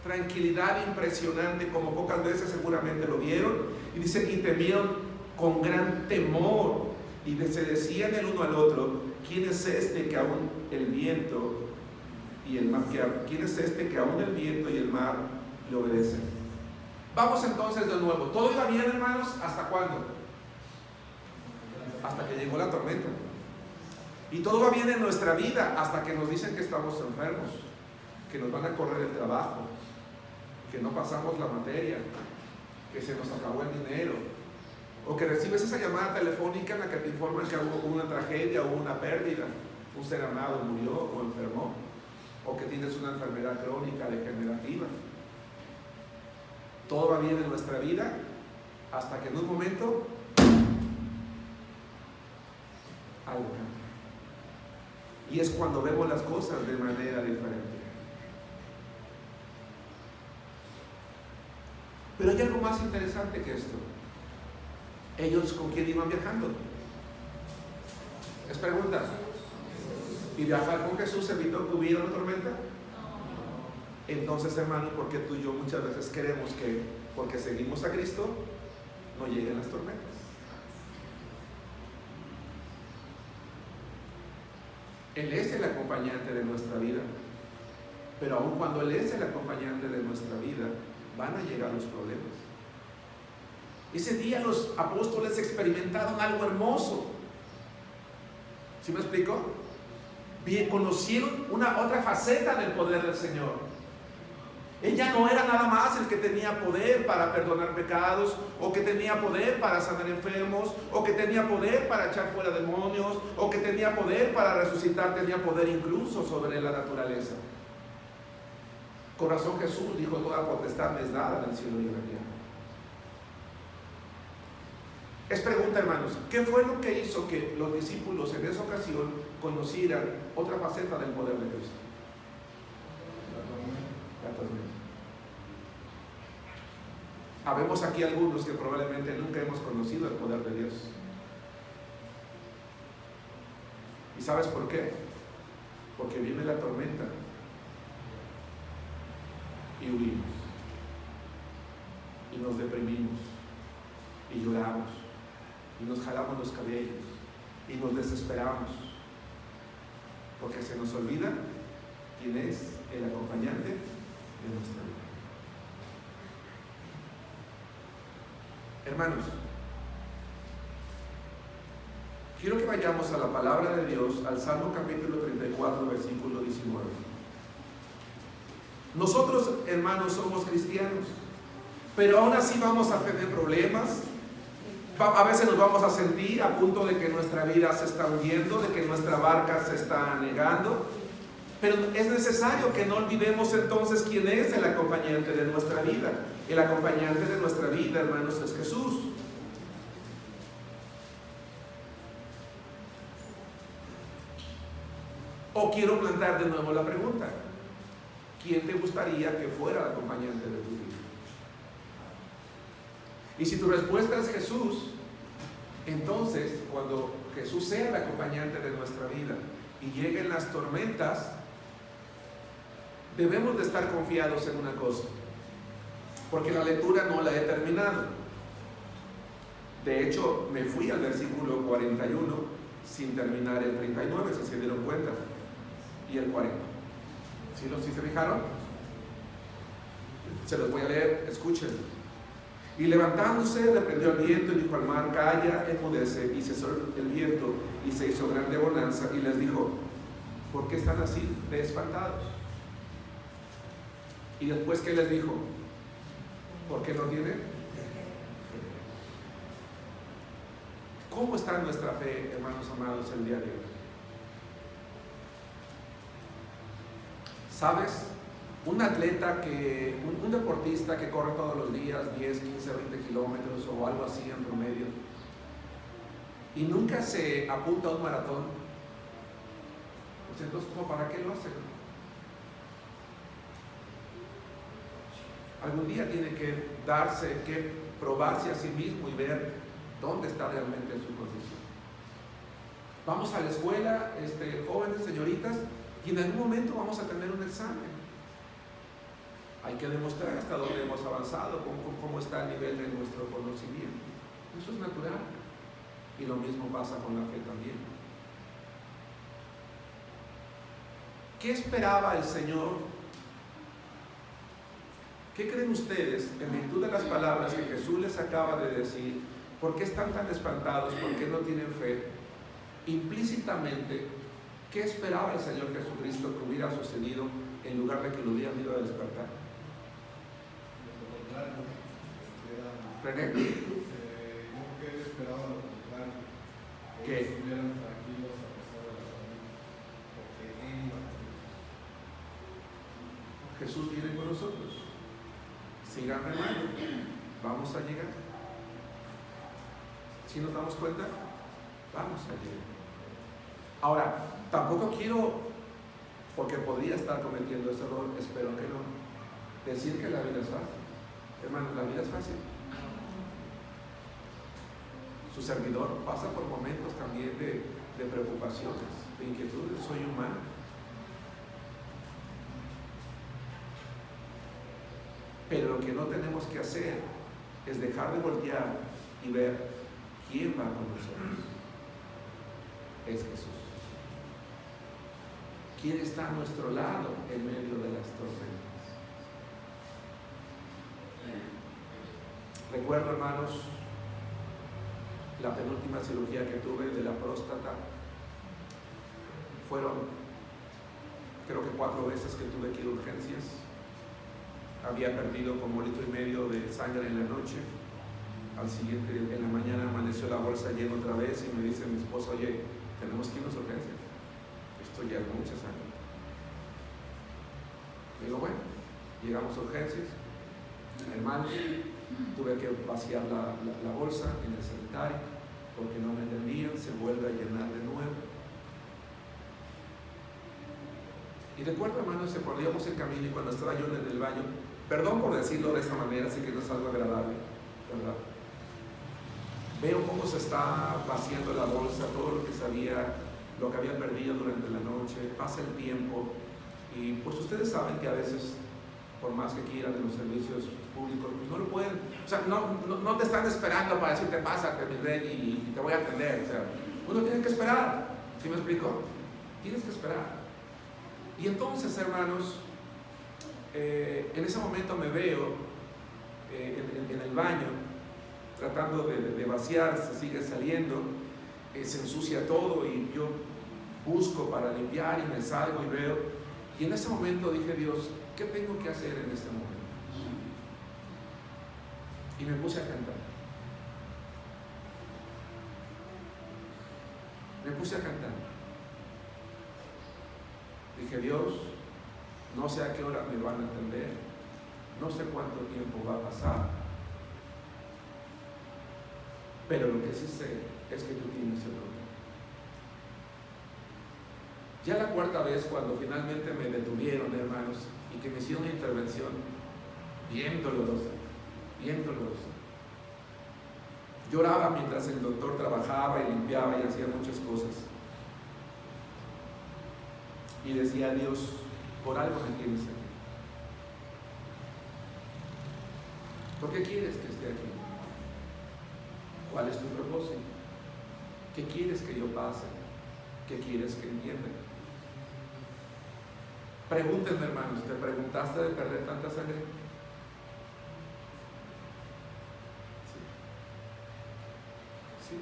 tranquilidad impresionante, como pocas veces seguramente lo vieron. Y dice, y temieron con gran temor. Y se decían el uno al otro, ¿quién es este que aún el viento y el mar, quién es este que aún el viento y el mar le obedecen? Vamos entonces de nuevo. ¿Todo iba bien, hermanos? ¿Hasta cuándo? Hasta que llegó la tormenta. Y todo va bien en nuestra vida hasta que nos dicen que estamos enfermos, que nos van a correr el trabajo, que no pasamos la materia, que se nos acabó el dinero, o que recibes esa llamada telefónica en la que te informan que hubo una tragedia o una pérdida, un ser amado murió o enfermó, o que tienes una enfermedad crónica degenerativa. Todo va bien en nuestra vida hasta que en un momento algo cambia. Y es cuando vemos las cosas de manera diferente. Pero hay algo más interesante que esto. ¿Ellos con quién iban viajando? Es pregunta. ¿Y viajar con Jesús evitó que hubiera una tormenta? Entonces, hermano, ¿por qué tú y yo muchas veces queremos que, porque seguimos a Cristo, no lleguen las tormentas? Él es el acompañante. acompañante de nuestra vida. Pero aun cuando Él es el acompañante de nuestra vida, van a llegar los problemas. Ese día los apóstoles experimentaron algo hermoso. ¿Sí me explico? Bien, conocieron otra faceta del poder del Señor. Ella no era nada más el que tenía poder para perdonar pecados, o que tenía poder para sanar enfermos, o que tenía poder para echar fuera demonios, o que tenía poder para resucitar, tenía poder incluso sobre la naturaleza. Con razón Jesús dijo: toda potestad me es dada en el cielo y en la tierra. Es pregunta, hermanos, ¿qué fue lo que hizo que los discípulos en esa ocasión conocieran otra faceta del poder de Cristo? La tormenta. Habemos aquí algunos que probablemente nunca hemos conocido el poder de Dios. ¿Y sabes por qué? Porque viene la tormenta y huimos, y nos deprimimos, y lloramos, y nos jalamos los cabellos, y nos desesperamos, porque se nos olvida quién es el acompañante de nuestra vida. Hermanos, quiero que vayamos a la palabra de Dios, al Salmo capítulo 34, versículo 19. Nosotros, hermanos, somos cristianos, pero aún así vamos a tener problemas. A veces nos vamos a sentir a punto de que nuestra vida se está hundiendo, de que nuestra barca se está anegando. Pero es necesario que no olvidemos entonces quién es el acompañante de nuestra vida. El acompañante de nuestra vida, hermanos, es Jesús. O quiero plantear de nuevo la pregunta: ¿quién te gustaría que fuera el acompañante de tu vida? Y si tu respuesta es Jesús, entonces cuando Jesús sea el acompañante de nuestra vida y lleguen las tormentas, debemos de estar confiados en una cosa, porque la lectura no la he terminado. De hecho, me fui al versículo 41 sin terminar el 39, si se dieron cuenta, y el 40. ¿Sí se fijaron? Se los voy a leer, escuchen. Y levantándose, reprendió al viento y dijo al mar: calla, enmudece. Y cesó el viento y se hizo grande bonanza. Y les dijo: ¿por qué están así de espantados? Y después, ¿qué les dijo? ¿Por qué no tienen? ¿Cómo está nuestra fe, hermanos amados, el día de hoy? ¿Sabes? Un atleta un deportista que corre todos los días 10, 15, 20 kilómetros o algo así en promedio, y nunca se apunta a un maratón, pues entonces, ¿cómo para qué lo hace? Algún día tiene que probarse a sí mismo y ver dónde está realmente en su condición. Vamos a la escuela, jóvenes, señoritas, y en algún momento vamos a tener un examen. Hay que demostrar hasta dónde hemos avanzado, cómo está el nivel de nuestro conocimiento. Eso es natural. Y lo mismo pasa con la fe también. ¿Qué esperaba el Señor? ¿Qué creen ustedes, en virtud de las palabras que Jesús les acaba de decir? ¿Por qué están tan espantados? ¿Por qué no tienen fe? Implícitamente, ¿qué esperaba el Señor Jesucristo que hubiera sucedido en lugar de que lo hubieran ido a despertar? René, yo que él esperaba lo contrario, que ¿qué? estuvieran tranquilos a pesar de la tormenta, porque él iba a Jesús viene con nosotros. Sigan remando, vamos a llegar. ¿Sí nos damos cuenta? Vamos a llegar. Ahora, tampoco quiero, porque podría estar cometiendo ese error, espero que no, decir que la vida es fácil. Hermanos, la vida es fácil. Su servidor pasa por momentos también de preocupaciones, de inquietudes. Soy humano. Pero lo que no tenemos que hacer es dejar de voltear y ver quién va con nosotros. Es Jesús. ¿Quién está a nuestro lado en medio de las tormentas? Recuerdo, hermanos, la penúltima cirugía que tuve de la próstata. Fueron, creo que 4 veces que tuve que ir a urgencias. Había perdido como 1,5 litros de sangre en la noche. Al siguiente, en la mañana, amaneció la bolsa llena otra vez y me dice mi esposa: oye, tenemos que irnos a urgencias. Esto ya es mucha sangre. Digo, bueno, llegamos a urgencias. Hermano, tuve que vaciar la bolsa en el sanitario porque no me entendían. Se vuelve a llenar de nuevo. Y recuerdo, hermanos, que cuando íbamos en camino y cuando estaba yo en el baño, perdón por decirlo de esta manera, así que no es algo agradable, ¿verdad? Veo cómo se está vaciando la bolsa, todo lo que había perdido durante la noche. Pasa el tiempo y pues ustedes saben que a veces, por más que quieran en los servicios públicos, pues no lo pueden, o sea, no te están esperando para decirte pásate mi rey y te voy a atender. O sea, uno tiene que esperar. ¿Sí me explico? Tienes que esperar. Y entonces, hermanos, en ese momento me veo en el baño tratando de vaciar, se sigue saliendo, se ensucia todo y yo busco para limpiar y me salgo y veo. Y en ese momento dije: Dios, ¿qué tengo que hacer en este momento? Y me puse a cantar. Me puse a cantar. Dije: Dios, no sé a qué hora me van a atender, no sé cuánto tiempo va a pasar, pero lo que sí sé es que tú tienes el control. Ya la 4ª vez, cuando finalmente me detuvieron, hermanos, y que me hicieron una intervención bien dolorosa, bien dolorosa. Lloraba mientras el doctor trabajaba y limpiaba y hacía muchas cosas. Y decía: Dios, por algo me tienes aquí. ¿Por qué quieres que esté aquí? ¿Cuál es tu propósito? ¿Qué quieres que yo pase? ¿Qué quieres que entienda? Pregúntenme, hermanos, ¿te preguntaste de perder tanta sangre? Sí.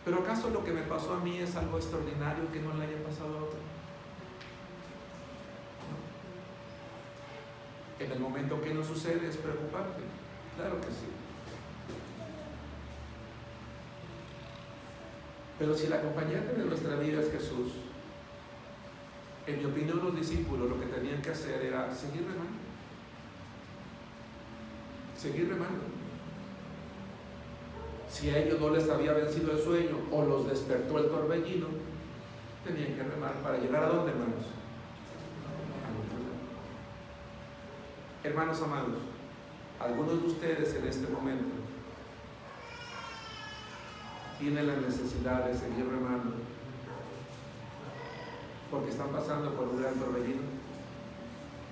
¿Pero acaso lo que me pasó a mí es algo extraordinario que no le haya pasado a otro? ¿No? En el momento que no sucede es preocupante. Claro que sí. Pero si el acompañante de nuestra vida es Jesús, en mi opinión, los discípulos lo que tenían que hacer era seguir remando. Seguir remando. Si a ellos no les había vencido el sueño o los despertó el torbellino, tenían que remar para llegar a ¿dónde, hermanos? Hermanos amados, algunos de ustedes en este momento tienen la necesidad de seguir remando porque están pasando por un gran torbellino,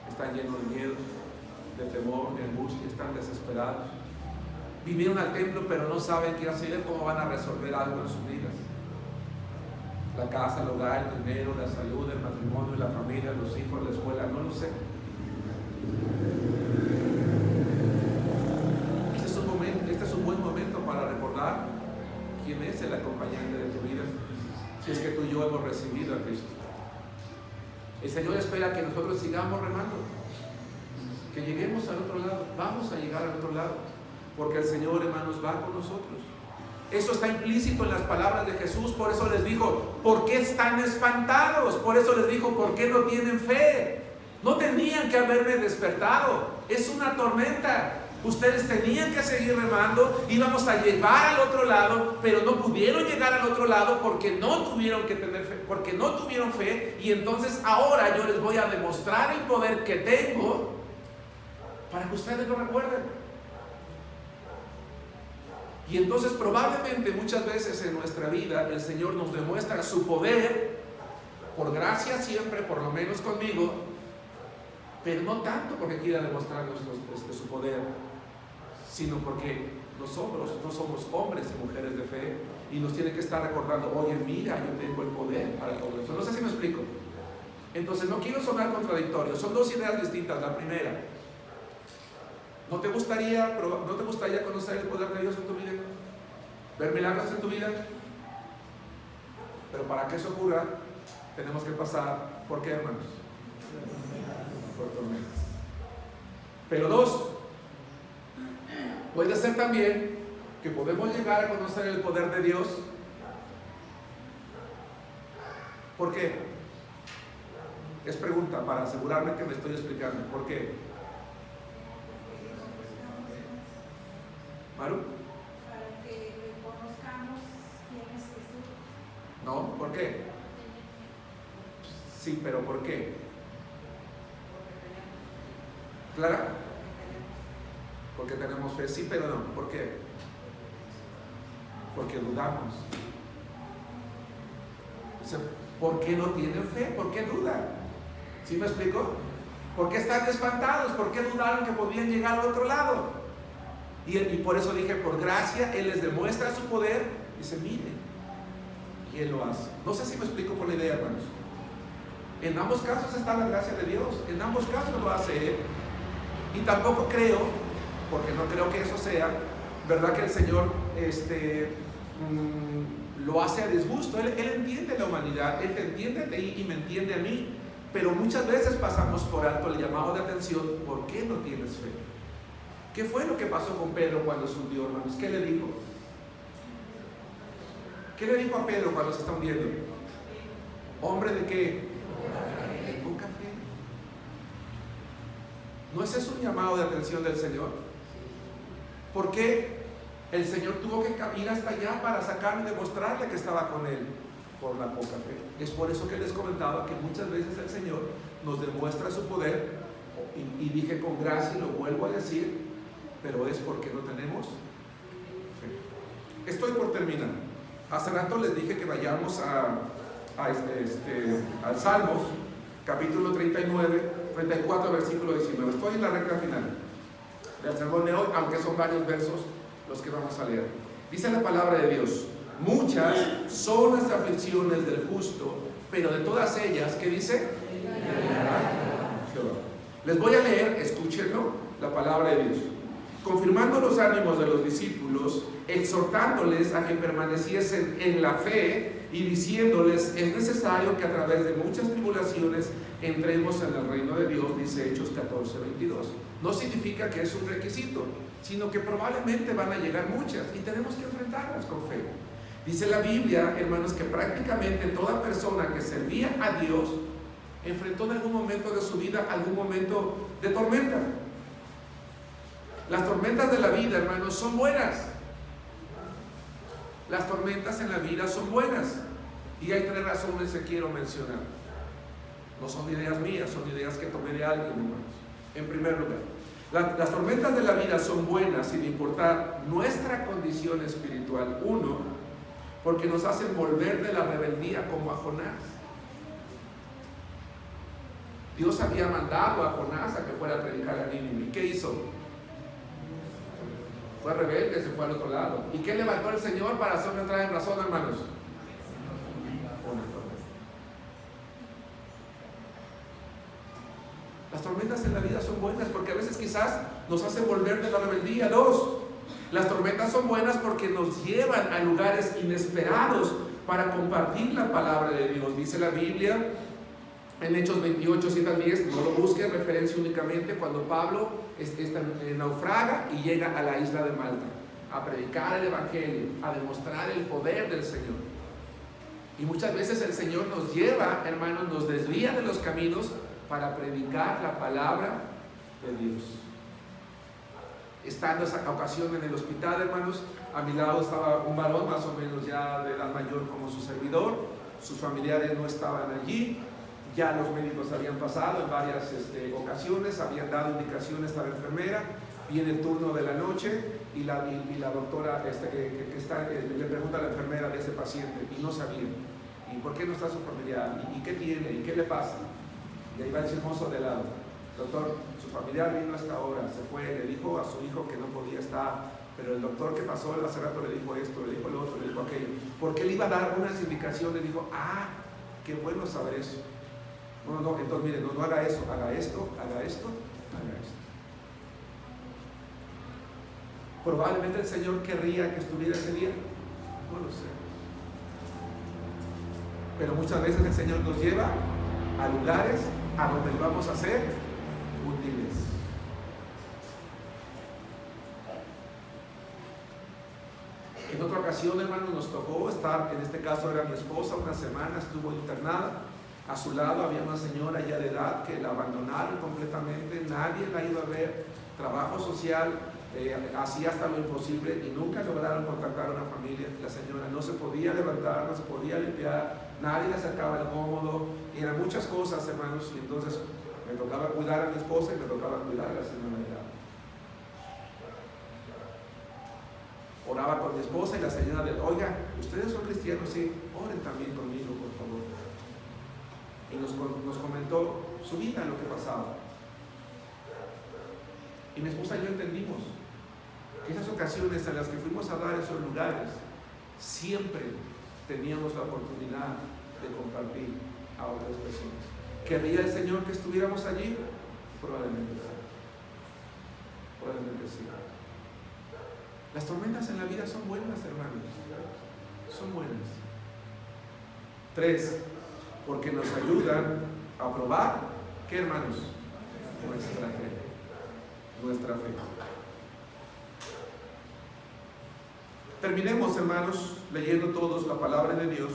están llenos de miedo, de temor, de angustia, están desesperados. Vinieron al templo pero no saben qué hacer, cómo van a resolver algo en sus vidas. La casa, el hogar, el dinero, la salud, el matrimonio, la familia, los hijos, la escuela, no lo sé. Este es un buen momento para recordar quién es el acompañante de tu vida, si es que tú y yo hemos recibido a Cristo. El Señor espera que nosotros sigamos remando, que lleguemos al otro lado. Vamos a llegar al otro lado, porque el Señor, hermanos, va con nosotros. Eso está implícito en las palabras de Jesús. Por eso les dijo: ¿por qué están espantados? Por eso les dijo: ¿por qué no tienen fe? No tenían que haberme despertado. Es una tormenta. Ustedes tenían que seguir remando, íbamos a llegar al otro lado, pero no pudieron llegar al otro lado porque no tuvieron que tener fe, porque no tuvieron fe. Y entonces ahora yo les voy a demostrar el poder que tengo para que ustedes lo recuerden. Y entonces probablemente muchas veces en nuestra vida el Señor nos demuestra su poder, por gracia siempre, por lo menos conmigo, pero no tanto porque quiera demostrarnos su poder, sino porque nosotros no somos hombres y mujeres de fe y nos tiene que estar recordando, oye, mira, yo tengo el poder para todo eso. No sé si me explico. Entonces no quiero sonar contradictorio, son dos ideas distintas. La primera, ¿no te gustaría conocer el poder de Dios en tu vida? ¿Ver milagros en tu vida? Pero para que eso ocurra, tenemos que pasar, ¿por qué, hermanos? Por tormentas. Pero dos, puede ser también que podemos llegar a conocer el poder de Dios. ¿Por qué? Es pregunta para asegurarme que me estoy explicando. ¿Por qué? ¿Maru? Para que conozcamos quién es Jesús. No, ¿por qué? Sí, pero ¿por qué? ¿Clara? Porque tenemos fe, sí, pero no. ¿Por qué? Porque dudamos. O sea, ¿por qué no tienen fe? ¿Por qué dudan? ¿Sí me explico? ¿Por qué están espantados? ¿Por qué dudaron que podían llegar al otro lado? Y por eso dije, por gracia, Él les demuestra su poder. Dice, miren, y Él lo hace. No sé si me explico por la idea, hermanos. En ambos casos está la gracia de Dios. En ambos casos lo hace Él. Y tampoco creo, porque no creo que eso sea, ¿verdad? Que el Señor lo hace a disgusto. Él entiende la humanidad, Él te entiende a ti y me entiende a mí. Pero muchas veces pasamos por alto el llamado de atención. ¿Por qué no tienes fe? ¿Qué fue lo que pasó con Pedro cuando se hundió, hermanos? ¿Qué le dijo? ¿Qué le dijo a Pedro cuando se está hundiendo? ¿Hombre de qué? De poca fe. ¿No es eso un llamado de atención del Señor? ¿Por qué el Señor tuvo que ir hasta allá para sacarle y demostrarle que estaba con Él? Por la poca fe. Es por eso que les comentaba que muchas veces el Señor nos demuestra su poder, y dije con gracia y lo vuelvo a decir, pero es porque no tenemos fe. Estoy por terminar. Hace rato les dije que vayamos al Salmos, capítulo 34, versículo 19. Estoy en la recta final del sermón de hoy, aunque son varios versos los que vamos a leer. Dice la palabra de Dios: muchas son las aflicciones del justo, pero de todas ellas, ¿qué dice? Jehová. Les voy a leer, escúchenlo, la palabra de Dios. Confirmando los ánimos de los discípulos, exhortándoles a que permaneciesen en la fe y diciéndoles, es necesario que a través de muchas tribulaciones entremos en el reino de Dios, dice Hechos 14:22. No significa que es un requisito, sino que probablemente van a llegar muchas y tenemos que enfrentarlas con fe. Dice la Biblia, hermanos, que prácticamente toda persona que servía a Dios enfrentó en algún momento de su vida algún momento de tormenta. Las tormentas de la vida, hermanos, son buenas. Las tormentas en la vida son buenas. Y hay tres razones que quiero mencionar. No son ideas mías, son ideas que tomé de alguien, hermanos. En primer lugar, las tormentas de la vida son buenas sin importar nuestra condición espiritual. Uno, porque nos hacen volver de la rebeldía como a Jonás. Dios había mandado a Jonás a que fuera a predicar a Nínive. ¿Qué hizo? Fue rebelde, se fue al otro lado. ¿Y qué levantó el Señor para hacerme entrar en razón, hermanos? Las tormentas en la vida son buenas porque a veces quizás nos hacen volver de la rebeldía. Dos, las tormentas son buenas porque nos llevan a lugares inesperados para compartir la palabra de Dios. Dice la Biblia en Hechos 28, 7 al 10, no lo busquen, referencia únicamente cuando Pablo naufraga y llega a la isla de Malta a predicar el Evangelio, a demostrar el poder del Señor. Y muchas veces el Señor nos lleva, hermanos, nos desvía de los caminos para predicar la palabra de Dios. Estando esa ocasión en el hospital, hermanos, a mi lado estaba un varón más o menos ya de edad mayor como su servidor. Sus familiares no estaban allí. Ya los médicos habían pasado en varias ocasiones, habían dado indicaciones a la enfermera. Viene el turno de la noche y la doctora le pregunta a la enfermera de ese paciente y no sabía. ¿Y por qué no está su familiar? ¿Y qué tiene? ¿Y qué le pasa? Y ahí va el chismoso de lado. Doctor, su familiar vino hasta ahora, se fue, le dijo a su hijo que no podía estar, pero el doctor que pasó hace rato le dijo esto, le dijo lo otro, le dijo aquello, porque él iba a dar unas indicaciones, dijo, qué bueno saber eso. No, entonces mire, no haga eso, haga esto, haga esto, haga esto. Probablemente el Señor querría que estuviera ese día, no lo sé. Pero muchas veces el Señor nos lleva a lugares a donde vamos a ser útiles. En otra ocasión, hermano, nos tocó estar, en este caso era mi esposa, una semana estuvo internada. A su lado había una señora ya de edad que la abandonaron completamente, nadie la iba a ver, trabajo social, hacía hasta lo imposible y nunca lograron contactar a una familia. La señora no se podía levantar, no se podía limpiar, nadie le sacaba el cómodo, y eran muchas cosas, hermanos, y entonces me tocaba cuidar a mi esposa y me tocaba cuidar a la señora de edad. Oraba con mi esposa y la señora de, oiga, ¿ustedes son cristianos? Sí, oren también conmigo, por favor. Y nos comentó su vida, lo que pasaba. Y mi esposa y yo entendimos que esas ocasiones en las que fuimos a dar esos lugares, siempre teníamos la oportunidad de compartir a otras personas. ¿Querría el Señor que estuviéramos allí? Probablemente sí. Probablemente sí. Las tormentas en la vida son buenas, hermanos. Son buenas. 3, porque nos ayudan a probar, ¿qué, hermanos? Nuestra fe. Nuestra fe. Terminemos, hermanos, leyendo todos la palabra de Dios,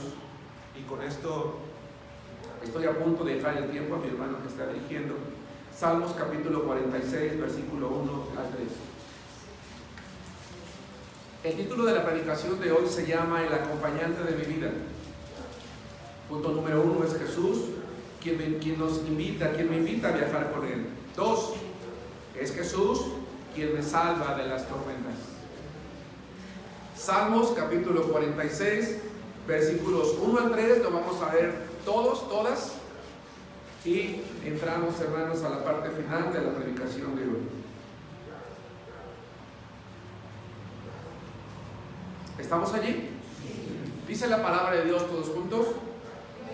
y con esto estoy a punto de dejar el tiempo a mi hermano que está dirigiendo. Salmos capítulo 46, versículo 1 al 3. El título de la predicación de hoy se llama El acompañante de mi vida. Punto número 1 es Jesús, quien nos invita, quien me invita a viajar con Él. 2, es Jesús quien me salva de las tormentas. Salmos capítulo 46, versículos 1 al 3, lo vamos a ver todos, todas, y entramos, hermanos, a la parte final de la predicación de hoy. ¿Estamos allí? Dice la palabra de Dios todos juntos.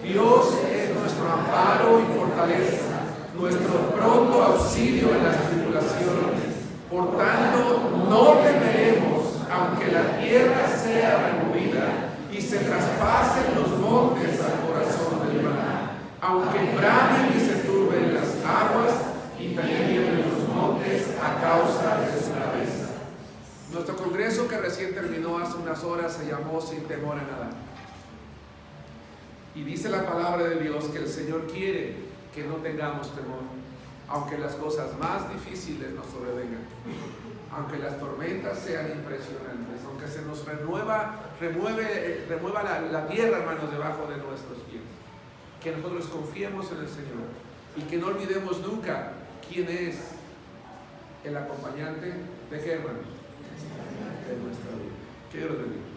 Dios es nuestro amparo y fortaleza, nuestro pronto auxilio en las tribulaciones. Por tanto, no temeremos, aunque la tierra sea removida y se traspasen los montes al corazón del mar, aunque bramen y se turben las aguas y peligren los montes a causa de su cabeza. Nuestro congreso, que recién terminó hace unas horas, se llamó Sin temor a nada. Y dice la palabra de Dios que el Señor quiere que no tengamos temor, aunque las cosas más difíciles nos sobrevengan, aunque las tormentas sean impresionantes, aunque se nos remueva la tierra, hermanos, debajo de nuestros pies. Que nosotros confiemos en el Señor y que no olvidemos nunca quién es el acompañante de qué, hermanos, de nuestra vida. Que Dios los bendiga.